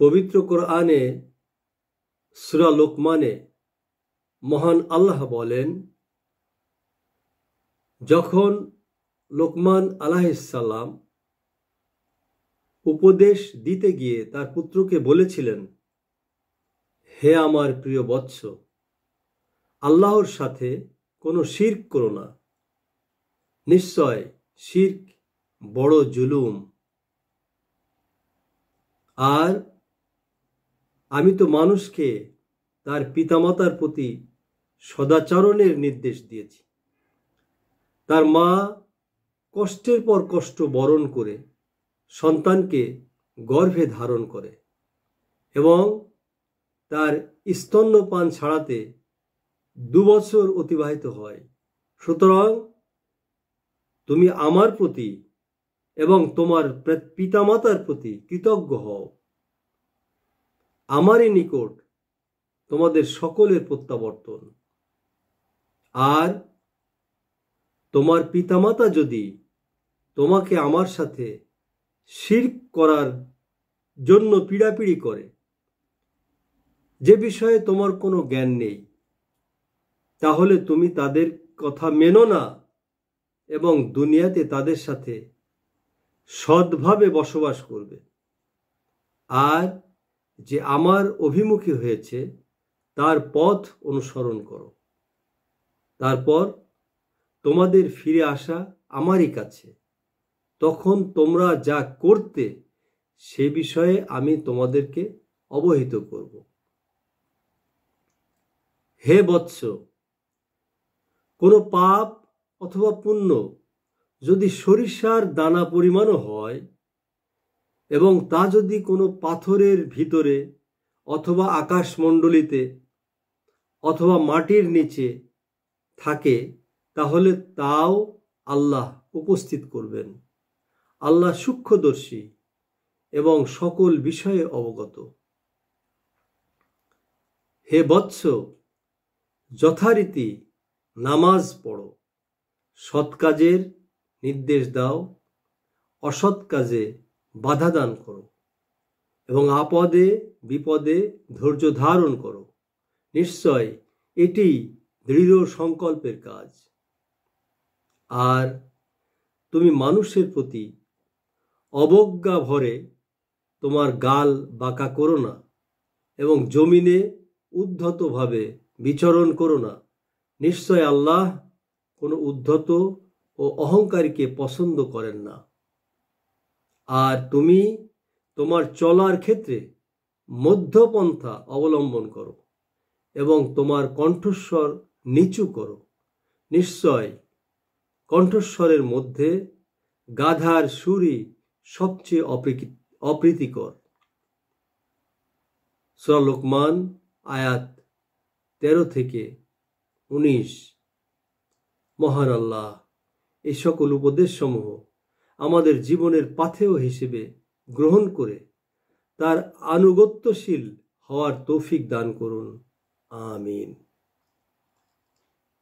পবিত্র কোরআনে সূরা লোকমানে মহান আল্লাহ বলেন, যখন লোকমান আলাইহিস সালাম উপদেশ দিতে গিয়ে তার পুত্রকে বলেছিলেন, হে আমার প্রিয় বৎস, আল্লাহর সাথে কোনো শিরক করো না, নিশ্চয় শিরক বড় জুলুম। আর আমি তো মানুষকে তার পিতামাতার প্রতি সদাচরণের নির্দেশ দিয়েছি। তার মা কষ্টের পর কষ্ট বরণ করে সন্তানকে গর্ভে ধারণ করে এবং তার স্তন্যপান ছাড়াতে 2 বছর অতিবাহিত হয়। সুতরাং তুমি আমার প্রতি এবং তোমার পিতামাতার প্রতি কৃতজ্ঞ হও। আমারই নিকট তোমাদের সকলের প্রত্যাবর্তন। আর তোমার পিতামাতা যদি তোমাকে আমার সাথে শিরক করার জন্য পীড়াপিড়ি করে, যে বিষয়ে তোমার কোনো জ্ঞান নেই, তাহলে তুমি তাদের কথা মেনো না এবং দুনিয়াতে তাদের সাথে সৎভাবে বসবাস করবে। আর যে আমার অভিমুখী হয়েছে তার পথ অনুসরণ করো। তারপর তোমাদের ফিরে আসা আমারই কাছে, তখন তোমরা যা করতে সে বিষয়ে আমি তোমাদেরকে অবহিত করব। হে বৎস, কোনো পাপ অথবা পুণ্য যদি সরিষার দানা পরিমাণও হয় এবং তা যদি কোনো পাথরের ভিতরে অথবা আকাশমণ্ডলীতে অথবা মাটির নিচে থাকে, তাহলে তাও আল্লাহ উপস্থিত করবেন। আল্লাহ সূক্ষ্মদর্শী এবং সকল বিষয়ে অবগত। হে বৎস, যথারীতি নামাজ পড়ো, সৎ কাজের নির্দেশ দাও, অসৎ কাজে বাধা দান করো এবং আপদে বিপদে ধৈর্য ধারণ করো। নিশ্চয় এটি দৃঢ় সংকল্পের কাজ। আর তুমি মানুষের প্রতি অবজ্ঞা ভরে তোমার গাল বাঁকা করো না এবং জমিনে উদ্ধতভাবে বিচরণ করো না। নিশ্চয় আল্লাহ কোনো উদ্ধত ও অহংকারীকে পছন্দ করেন না। আর তুমি তোমার চলার ক্ষেত্রে মধ্যপন্থা অবলম্বন করো এবং তোমার কণ্ঠস্বর নিচু করো। নিশ্চয় কণ্ঠস্বরের মধ্যে গাধার সুরই সবচেয়ে অপ্রীতিকর। সূরা লোকমান আয়াত 13 থেকে 19। মহান আল্লাহ এই সকল উপদেশসমূহ আমাদের জীবনের পাথেয় হিসেবে গ্রহণ করে তার আনুগত্যশীল হওয়ার তৌফিক দান করুন। আমিন।